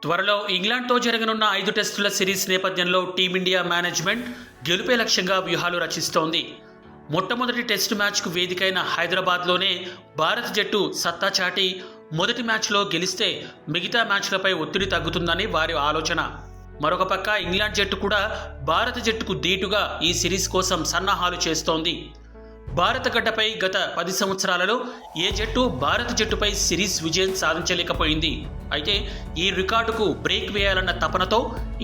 త్వరలో ఇంగ్లాండ్తో జరగనున్న 5 టెస్టుల సిరీస్ నేపథ్యంలో టీమిండియా మేనేజ్మెంట్ గెలుపే లక్ష్యంగా వ్యూహాలు రచిస్తోంది. మొట్టమొదటి టెస్టు మ్యాచ్కు వేదికైన హైదరాబాద్లోనే భారత జట్టు సత్తా చాటి మొదటి మ్యాచ్లో గెలిస్తే మిగతా మ్యాచ్లపై ఒత్తిడి తగ్గుతుందని వారి ఆలోచన. మరొక పక్క ఇంగ్లాండ్ జట్టు కూడా భారత జట్టుకు ధీటుగా ఈ సిరీస్ కోసం సన్నాహాలు చేస్తోంది. భారత గడ్డపై గత 10 సంవత్సరాలలో ఏ జట్టు భారత జట్టుపై సిరీస్ విజయం సాధించలేకపోయింది. అయితే ఈ రికార్డుకు బ్రేక్ వేయాలన్న తపనతో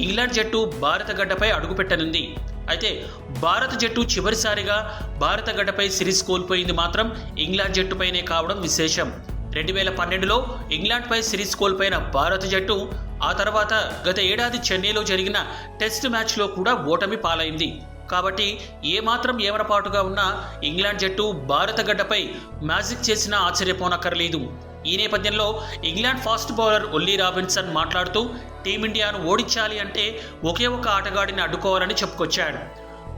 ఇంగ్లాండ్ జట్టు భారత గడ్డపై అడుగుపెట్టనుంది. అయితే భారత జట్టు చివరిసారిగా భారత గడ్డపై సిరీస్ కోల్పోయింది మాత్రం ఇంగ్లాండ్ జట్టుపైనే కావడం విశేషం. 2012లో ఇంగ్లాండ్పై సిరీస్ కోల్పోయిన భారత జట్టు ఆ తర్వాత గత ఏడాది చెన్నైలో జరిగిన టెస్ట్ మ్యాచ్లో కూడా ఓటమి పాలైంది. కాబట్టి ఏమాత్రం ఏమరపాటుగా ఉన్న ఇంగ్లాండ్ జట్టు భారత గడ్డపై మ్యాజిక్ చేసినా ఆశ్చర్యపోనక్కర్లేదు. ఈ నేపథ్యంలో England fast bowler woolly Robinson మాట్లాడుతూ టీమిండియాను ఓడించాలి అంటే ఒకే ఒక ఆటగాడిని అడ్డుకోవాలని చెప్పుకొచ్చాడు.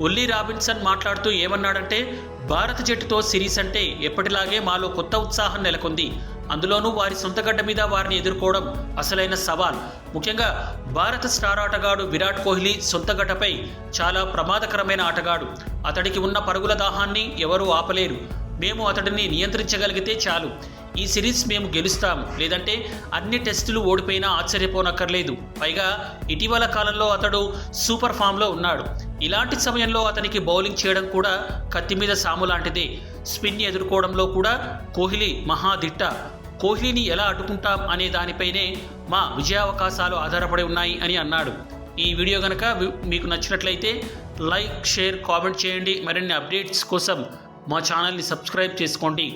ఒల్లీ రాబిన్సన్ మాట్లాడుతూ ఏమన్నాడంటే, భారత జట్టుతో సిరీస్ అంటే ఎప్పటిలాగే మాలో కొత్త ఉత్సాహం నెలకొంది. అందులోనూ వారి సొంత గడ్డ మీద వారిని ఎదుర్కోవడం అసలైన సవాల్. ముఖ్యంగా భారత స్టార్ ఆటగాడు విరాట్ కోహ్లీ సొంత గడ్డపై చాలా ప్రమాదకరమైన ఆటగాడు. అతడికి ఉన్న పరుగుల దాహాన్ని ఎవరూ ఆపలేరు. మేము అతడిని నియంత్రించగలిగితే చాలు. ఈ సిరీస్ మేము గెలుస్తాం, లేదంటే అన్ని టెస్టులు ఓడిపోయినా ఆశ్చర్యపోనక్కర్లేదు. పైగా ఇటీవల కాలంలో అతడు సూపర్ ఫామ్లో ఉన్నాడు. ఇలాంటి సమయంలో అతనికి బౌలింగ్ చేయడం కూడా కత్తి మీద సాము లాంటిదే. స్పిన్ ఎదుర్కోవడంలో కూడా కోహ్లీ మహాదిట్ట. కోహ్లీని ఎలా అడ్డుకుంటాం అనే దానిపైనే మా విజయావకాశాలు ఆధారపడి ఉన్నాయి అని అన్నాడు. ఈ వీడియో కనుక మీకు నచ్చినట్లయితే లైక్, షేర్, కామెంట్ చేయండి. మరిన్ని అప్డేట్స్ కోసం మా ఛానల్ని సబ్స్క్రైబ్ చేసుకోండి.